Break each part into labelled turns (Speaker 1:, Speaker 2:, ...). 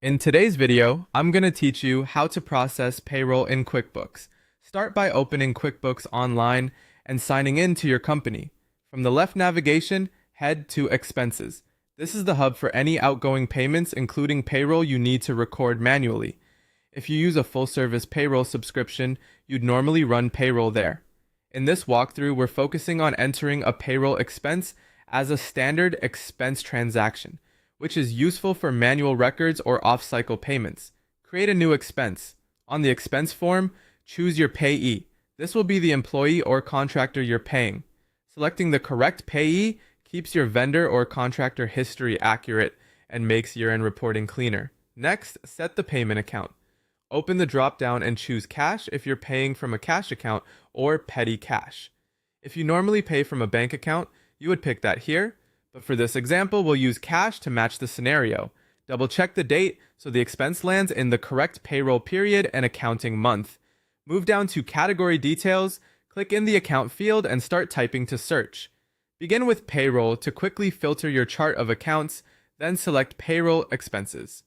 Speaker 1: In today's video, I'm going to teach you how to process payroll in QuickBooks. Start by opening QuickBooks online and signing in to your company. From the left navigation, head to Expenses. This is the hub for any outgoing payments, including payroll you need to record manually. If you use a full-service payroll subscription, you'd normally run payroll there. In this walkthrough, we're focusing on entering a payroll expense as a standard expense transaction, which is useful for manual records or off-cycle payments. Create a new expense. On the expense form, choose your payee. This will be the employee or contractor you're paying. Selecting the correct payee keeps your vendor or contractor history accurate and makes year-end reporting cleaner. Next, set the payment account. Open the drop-down and choose cash if you're paying from a cash account or petty cash. If you normally pay from a bank account, you would pick that here, but for this example, we'll use cash to match the scenario. Double check the date so the expense lands in the correct payroll period and accounting month. Move down to category details, click in the account field and start typing to search. Begin with payroll to quickly filter your chart of accounts, then select payroll expenses.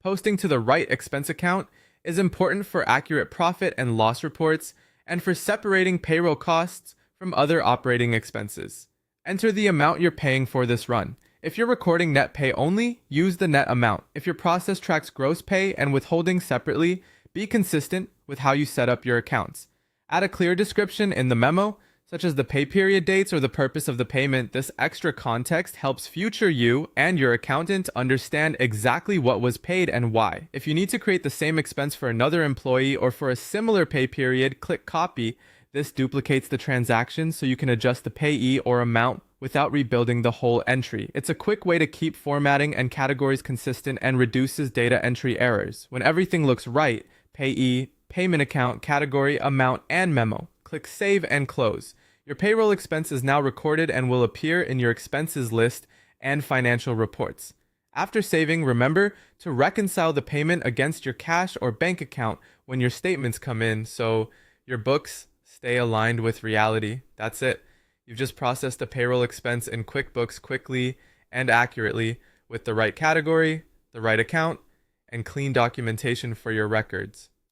Speaker 1: Posting to the right expense account is important for accurate profit and loss reports and for separating payroll costs from other operating expenses. Enter the amount you're paying for this run. If you're recording net pay only, use the net amount. If your process tracks gross pay and withholding separately, be consistent with how you set up your accounts. Add a clear description in the memo, such as the pay period dates or the purpose of the payment. This extra context helps future you and your accountant understand exactly what was paid and why. If you need to create the same expense for another employee or for a similar pay period, click copy. This duplicates the transaction so you can adjust the payee or amount without rebuilding the whole entry. It's a quick way to keep formatting and categories consistent and reduces data entry errors. When everything looks right, payee, payment account, category, amount, and memo. Click Save and Close. Your payroll expense is now recorded and will appear in your expenses list and financial reports. After saving, remember to reconcile the payment against your cash or bank account when your statements come in so your books stay aligned with reality. That's it. You've just processed a payroll expense in QuickBooks quickly and accurately with the right category, the right account, and clean documentation for your records.